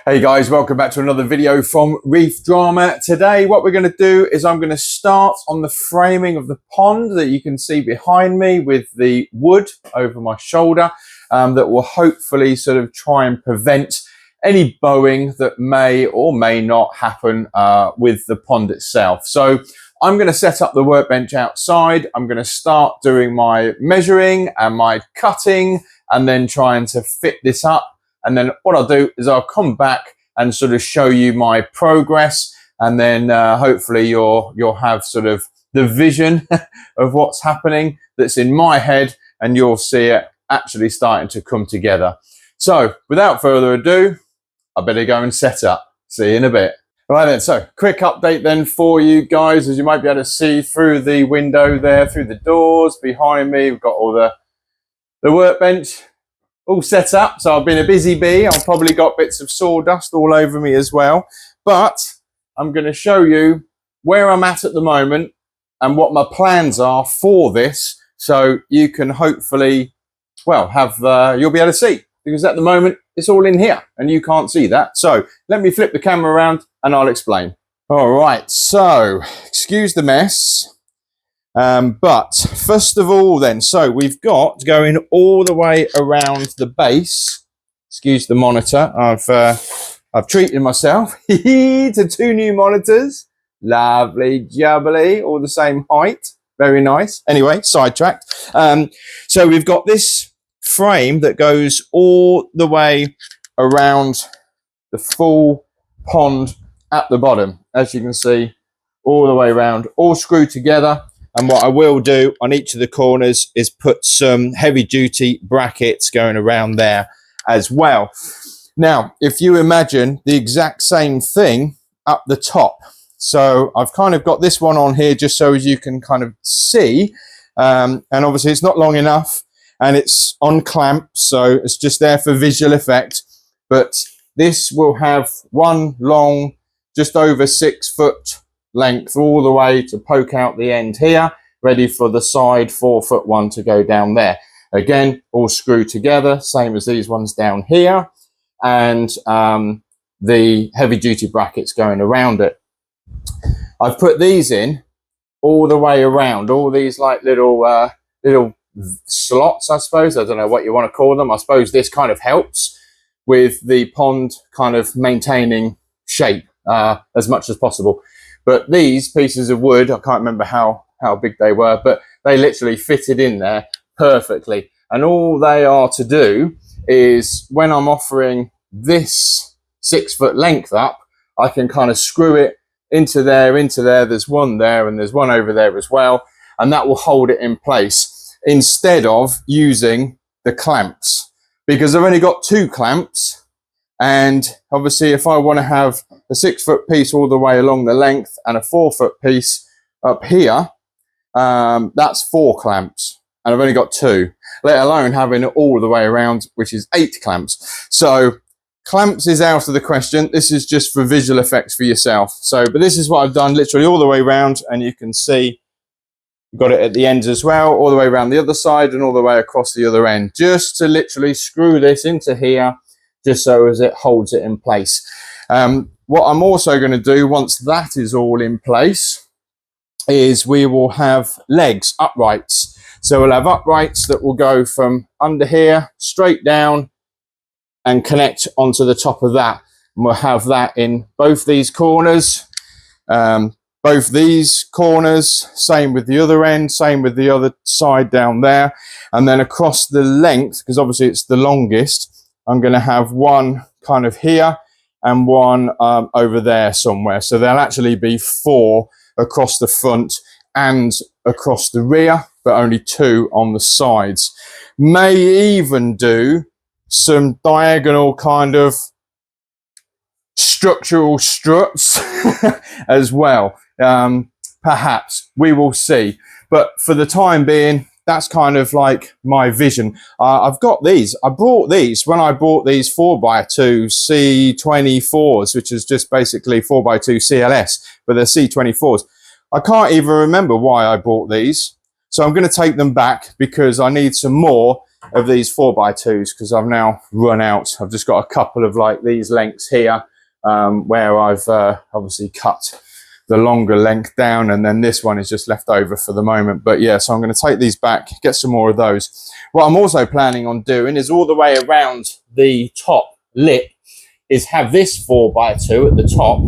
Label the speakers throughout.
Speaker 1: Hey guys, welcome back to another video from Reef Drama. Today what we're going to do is I'm going to start on the framing of the pond that you can see behind me with the wood over my shoulder that will hopefully sort of try and prevent any bowing that may or may not happen with the pond itself. So I'm going to set up the workbench outside. I'm going to start doing my measuring and my cutting and then trying to fit this up. And then what I'll do is I'll come back and sort of show you my progress, and then hopefully you'll have sort of the vision of what's happening that's in my head, and you'll see it actually starting to come together. So without further ado, I better go and set up. See you in a bit. Right then, so quick update then for you guys, as you might be able to see through the window there, through the doors behind me. We've got all the workbench all set up. So I've been a busy bee. I've probably got bits of sawdust all over me as well, but I'm going to show you where I'm at the moment and what my plans are for this, so you can hopefully, well, have you'll be able to see, because at the moment it's all in here and you can't see that. So let me flip the camera around and I'll explain. All right, so excuse the mess. But first of all then, so we've got going all the way around the base. Excuse the monitor. I've treated myself to 2 new monitors. Lovely jubbly, all the same height. Very nice. Anyway, sidetracked. So we've got this frame that goes all the way around the full pond at the bottom. As you can see, all the way around, all screwed together. And what I will do on each of the corners is put some heavy duty brackets going around there as well. Now, if you imagine the exact same thing up the top. So I've kind of got this one on here just so as you can kind of see. And obviously it's not long enough and it's on clamp, so it's just there for visual effect. But this will have one long, just over 6 foot length all the way to poke out the end here, ready for the side 4-foot one to go down there. Again, all screwed together, same as these ones down here, and the heavy duty brackets going around it. I've put these in all the way around, all these like little slots, I suppose. I don't know what you want to call them. I suppose this kind of helps with the pond kind of maintaining shape as much as possible. But these pieces of wood, I can't remember how big they were, but they literally fitted in there perfectly. And all they are to do is, when I'm offering this 6 foot length up, I can kind of screw it into there. There's one there and there's one over there as well. And that will hold it in place instead of using the clamps, because I've only got 2 clamps. And obviously if I want to have a 6 foot piece all the way along the length and a 4 foot piece up here, that's 4 clamps, and I've only got 2, let alone having it all the way around, which is 8 clamps. So clamps is out of the question. This is just for visual effects for yourself. So, but this is what I've done literally all the way around, and you can see you've got it at the ends as well, all the way around the other side and all the way across the other end, just to literally screw this into here, just so as it holds it in place. What I'm also going to do once that is all in place is we will have legs, uprights. So we'll have uprights that will go from under here straight down and connect onto the top of that. And we'll have that in both these corners, same with the other end, same with the other side down there. And then across the length, because obviously it's the longest, I'm going to have one kind of here and one over there somewhere. So there'll actually be 4 across the front and across the rear, but only 2 on the sides. May even do some diagonal kind of structural struts as well. Perhaps, we will see. But for the time being, that's kind of like my vision. I've got these. I bought these when I bought these 4x2 C24s, which is just basically 4x2 CLS, but they're C24s. I can't even remember why I bought these. So I'm going to take them back because I need some more of these 4x2s because I've now run out. I've just got a couple of like these lengths here where I've obviously cut the longer length down, and then this one is just left over for the moment. But yeah, so I'm going to take these back, get some more of those. What I'm also planning on doing is all the way around the top lip is have this 4x2 at the top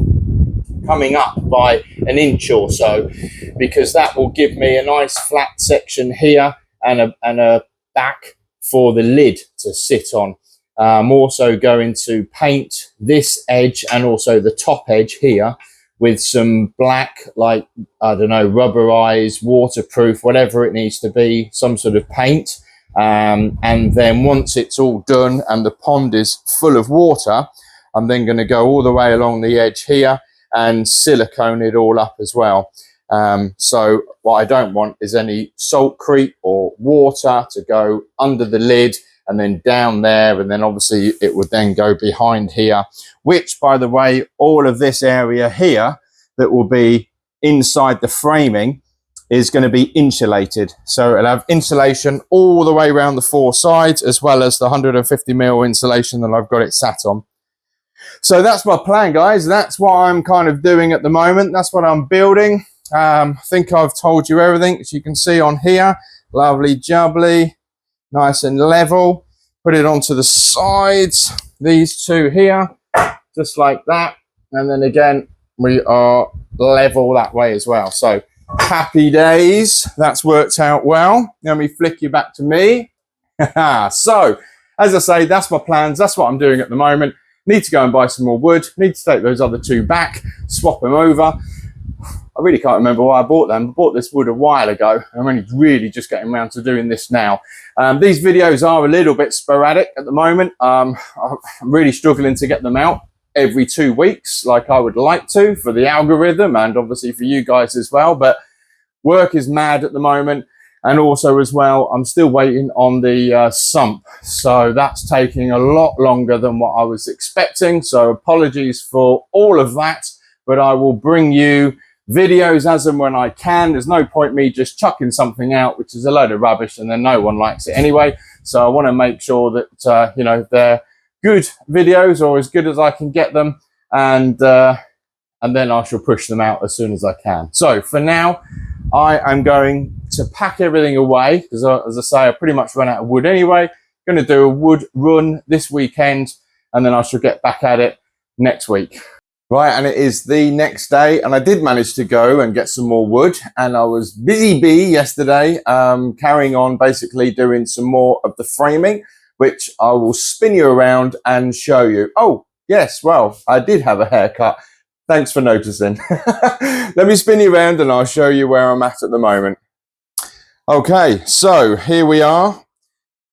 Speaker 1: coming up by an inch or so, because that will give me a nice flat section here and a back for the lid to sit on. I'm also going to paint this edge and also the top edge here with some black, like, I don't know, rubberized, waterproof, whatever it needs to be, some sort of paint. And then once it's all done and the pond is full of water, I'm then going to go all the way along the edge here and silicone it all up as well. So what I don't want is any salt creep or water to go under the lid and then down there, and then obviously it would then go behind here, which, by the way, all of this area here that will be inside the framing is going to be insulated. So it'll have insulation all the way around the 4 sides, as well as the 150mm insulation that I've got it sat on. So that's my plan, guys. That's what I'm kind of doing at the moment. That's what I'm building. I think I've told you everything, as you can see on here. Lovely jubbly, nice and level. Put it onto the sides, these two here, just like that. And then again, we are level that way as well. So happy days. That's worked out well. Let me flick you back to me. So, as I say, that's my plans. That's what I'm doing at the moment. Need to go and buy some more wood. Need to take those other 2 back, swap them over. I really can't remember why I bought them. I bought this wood a while ago. I'm only really just getting around to doing this now. These videos are a little bit sporadic at the moment. I'm really struggling to get them out every 2 weeks like I would like to for the algorithm and obviously for you guys as well. But work is mad at the moment. And also as well, I'm still waiting on the sump. So that's taking a lot longer than what I was expecting. So apologies for all of that, but I will bring you videos as and when I can. There's no point me just chucking something out, which is a load of rubbish, and then no one likes it anyway. So I want to make sure that, you know, they're good videos or as good as I can get them. And then I shall push them out as soon as I can. So for now, I am going to pack everything away because, as I say, I pretty much run out of wood anyway. Going to do a wood run this weekend, and then I shall get back at it next week. Right, and it is the next day, and I did manage to go and get some more wood, and I was busy bee yesterday, carrying on basically doing some more of the framing, which I will spin you around and show you. Oh, yes, well, I did have a haircut. Thanks for noticing. Let me spin you around and I'll show you where I'm at the moment. Okay, so here we are.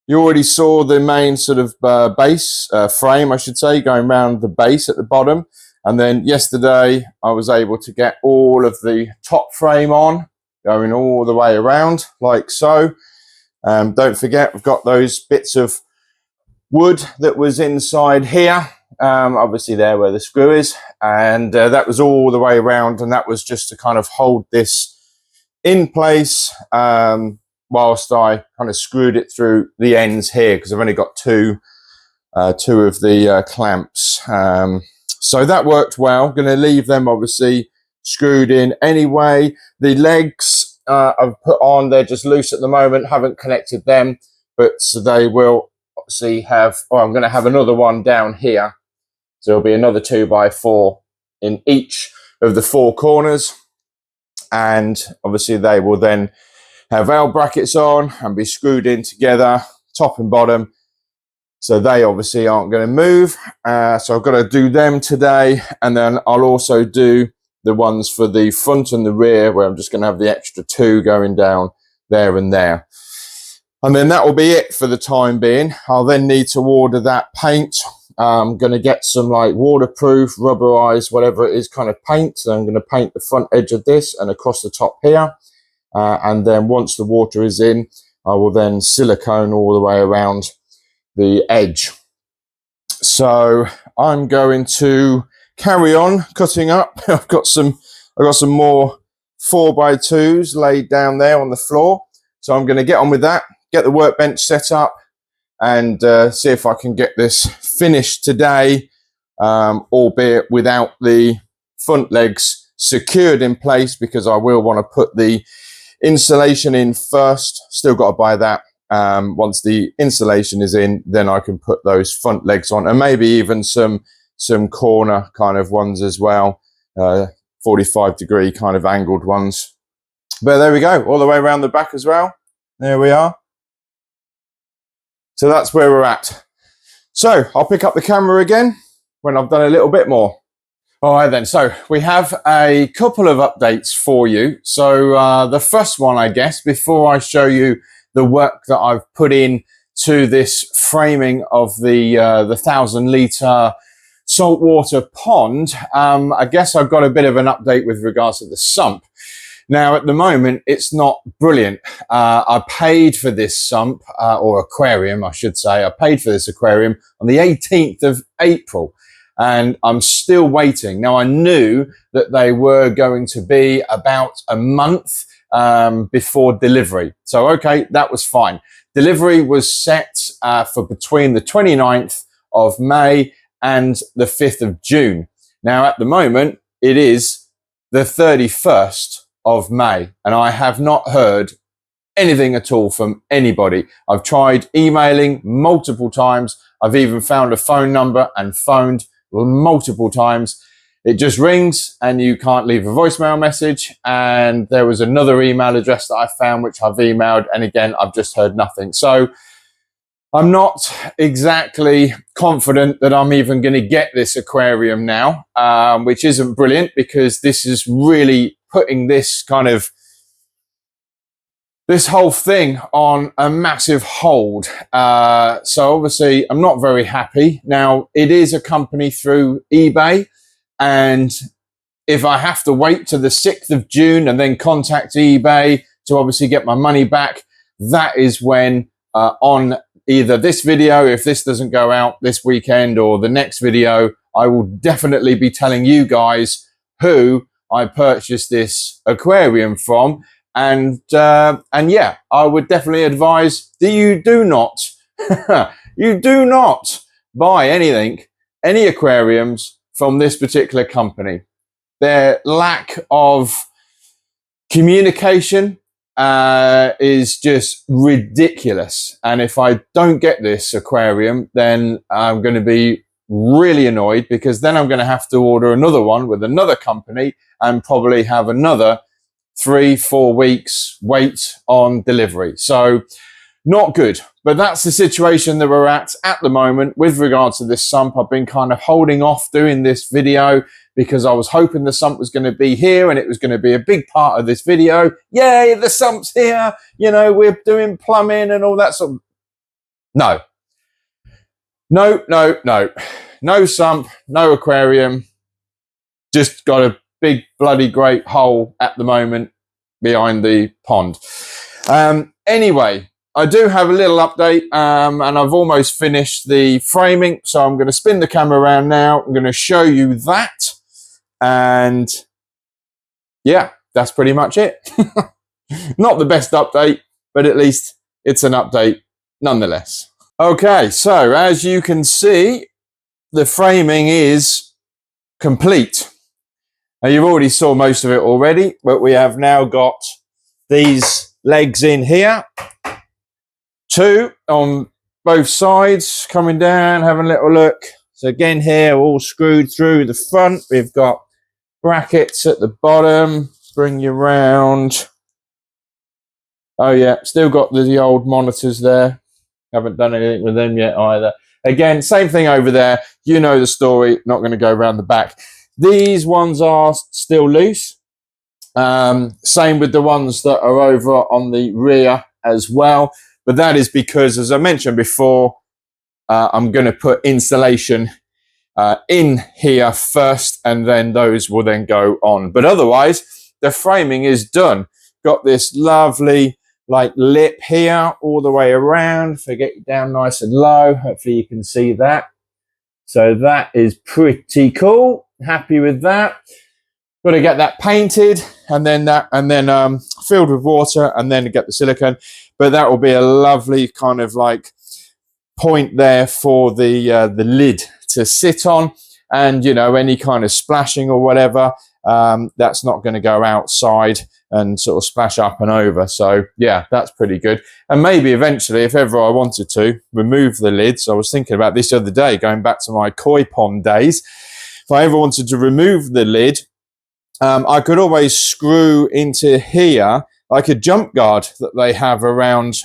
Speaker 1: You already saw the main sort of base frame, I should say, going around the base at the bottom. And then yesterday I was able to get all of the top frame on, going all the way around like so. Don't forget, we've got those bits of wood that was inside here. Obviously there where the screw is, and that was all the way around, and that was just to kind of hold this in place whilst I kind of screwed it through the ends here, because I've only got two of the clamps. So that worked well. Going to leave them obviously screwed in anyway. The legs I've put on, they're just loose at the moment, haven't connected them, but so they will obviously have, I'm going to have another one down here. So there'll be another 2x4 in each of the 4 corners. And obviously they will then have L brackets on and be screwed in together, top and bottom. So they obviously aren't going to move. So I've got to do them today. And then I'll also do the ones for the front and the rear, where I'm just going to have the extra 2 going down there and there. And then that will be it for the time being. I'll then need to order that paint. I'm going to get some like waterproof, rubberized, whatever it is kind of paint. So I'm going to paint the front edge of this and across the top here. And then once the water is in, I will then silicone all the way around the edge. So I'm going to carry on cutting up. I've got some more 4x2s laid down there on the floor. So I'm going to get on with that, get the workbench set up, and see if I can get this finished today, albeit without the front legs secured in place, because I will want to put the insulation in first. Still got to buy that. Once the insulation is in, then I can put those front legs on, and maybe even some corner kind of ones as well, 45-degree kind of angled ones. But there we go, all the way around the back as well. There we are. So that's where we're at. So I'll pick up the camera again when I've done a little bit more. All right then, so we have a couple of updates for you. So the first one, I guess, before I show you the work that I've put in to this framing of the 1000-litre saltwater pond, I guess I've got a bit of an update with regards to the sump. Now, at the moment, it's not brilliant. I paid for this sump, or aquarium, I should say. I paid for this aquarium on the 18th of April, and I'm still waiting. Now, I knew that they were going to be about a month before delivery. So, okay, that was fine. Delivery was set for between the 29th of May and the 5th of June. Now, at the moment, it is the 31st of May, and I have not heard anything at all from anybody. I've tried emailing multiple times. I've even found a phone number and phoned multiple times. It just rings and you can't leave a voicemail message. And there was another email address that I found, which I've emailed, and again, I've just heard nothing. So I'm not exactly confident that I'm even going to get this aquarium now, which isn't brilliant, because this is really putting this whole thing on a massive hold. So obviously I'm not very happy. Now, it is a company through eBay, and if I have to wait to the 6th of June and then contact eBay to obviously get my money back, that is when on either this video, if this doesn't go out this weekend, or the next video, I will definitely be telling you guys who I purchased this aquarium from. And yeah, I would definitely advise that you do not, you do not buy any aquariums from this particular company. Their lack of communication is just ridiculous. And if I don't get this aquarium, then I'm going to be really annoyed, because then I'm going to have to order another one with another company and probably have another 3-4 weeks wait on delivery. So not good, but that's the situation that we're at the moment with regards to this sump. I've been kind of holding off doing this video because I was hoping the sump was going to be here and it was going to be a big part of this video. Yay, the sump's here. You know, we're doing plumbing and all that sort of... No. No sump, no aquarium. Just got a big bloody great hole at the moment behind the pond. Anyway, I do have a little update, and I've almost finished the framing, so I'm going to spin the camera around now. I'm going to show you that, and yeah, that's pretty much it. Not the best update, but at least it's an update nonetheless. Okay, so as you can see, the framing is complete. Now, you've already saw most of it already, but we have now got these legs in here, 2 on both sides, coming down, having a little look. So again here, all screwed through the front. We've got brackets at the bottom, bring you round. Oh yeah, still got the old monitors there. Haven't done anything with them yet either. Again, same thing over there. You know the story, not going to go around the back. These ones are still loose. Same with the ones that are over on the rear as well. But that is because, as I mentioned before, I'm going to put insulation in here first, and then those will then go on. But otherwise, the framing is done. Got this lovely like lip here all the way around. So get it down nice and low. Hopefully you can see that. So that is pretty cool. Happy with that. Got to get that painted and then filled with water, and then get the silicone. But that will be a lovely kind of like point there for the lid to sit on, and you know, any kind of splashing or whatever, that's not going to go outside and sort of splash up and over. So yeah, that's pretty good. And maybe eventually, if ever I wanted to, remove the lids. I was thinking about this the other day, going back to my koi pond days. If I ever wanted to remove the lid, I could always screw into here like a jump guard that they have around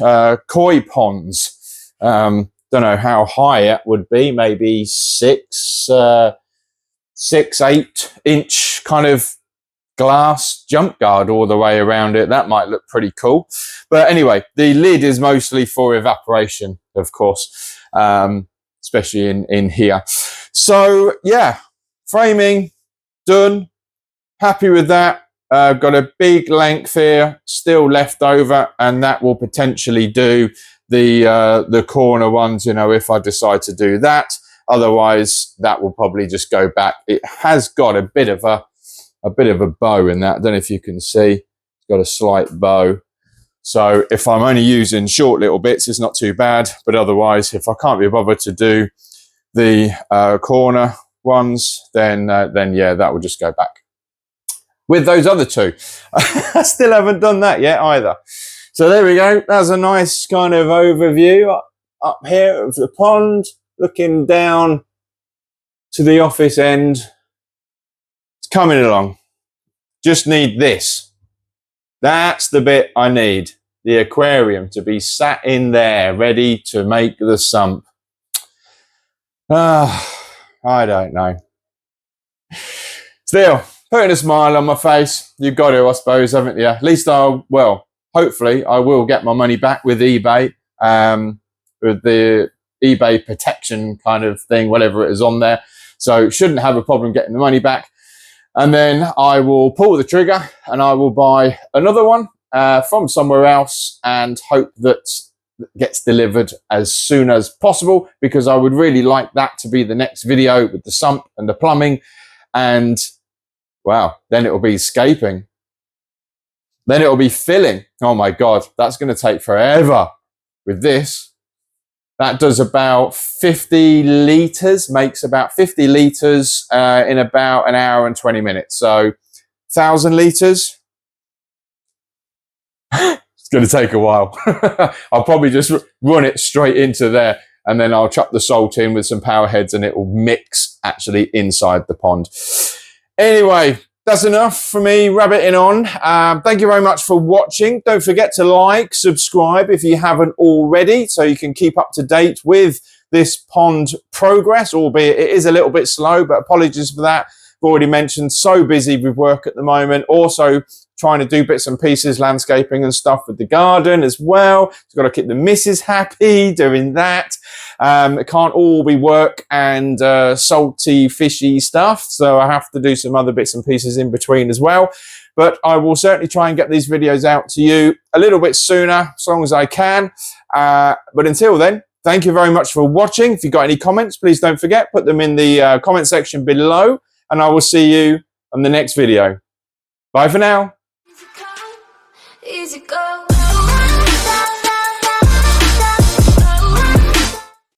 Speaker 1: koi ponds. Don't know how high it would be, maybe 6-8 inch kind of glass jump guard all the way around it. That might look pretty cool. But anyway, the lid is mostly for evaporation, of course, especially in here. So yeah, framing done. Happy with that. Got a big length here still left over, and that will potentially do the corner ones, you know, if I decide to do that. Otherwise, that will probably just go back. It has got a bit of a bow in that. I don't know if you can see. It's got a slight bow. So if I'm only using short little bits, it's not too bad. But otherwise, if I can't be bothered to do the corner ones, then yeah, that will just go back. With those other two, I still haven't done that yet either. So there we go. That's a nice kind of overview up here of the pond, looking down to the office end. It's coming along. Just need this. That's the bit I need. The aquarium to be sat in there, ready to make the sump. I don't know. Still, putting a smile on my face. You've got to, I suppose, haven't you? At least hopefully I will get my money back with eBay, with the eBay protection kind of thing, whatever it is on there. So shouldn't have a problem getting the money back. And then I will pull the trigger and I will buy another one from somewhere else and hope that it gets delivered as soon as possible, because I would really like that to be the next video with the sump and the plumbing. And wow, then it will be scaping. Then it will be filling. Oh my God, that's going to take forever with this. That does about 50 litres, makes about 50 litres in about an hour and 20 minutes. So 1,000 litres. It's going to take a while. I'll probably just run it straight into there, and then I'll chuck the salt in with some power heads and it will mix actually inside the pond. Anyway, that's enough for me rabbiting on. Thank you very much for watching. Don't forget to like, subscribe if you haven't already, so you can keep up to date with this pond progress, albeit it is a little bit slow, but apologies for that. I've already mentioned, so busy with work at the moment. Also trying to do bits and pieces, landscaping and stuff with the garden as well. So got to keep the missus happy doing that. It can't all be work and salty, fishy stuff. So I have to do some other bits and pieces in between as well. But I will certainly try and get these videos out to you a little bit sooner, as long as I can. But until then, thank you very much for watching. If you've got any comments, please don't forget, put them in the comment section below. And I will see you on the next video. Bye for now.
Speaker 2: Easy go.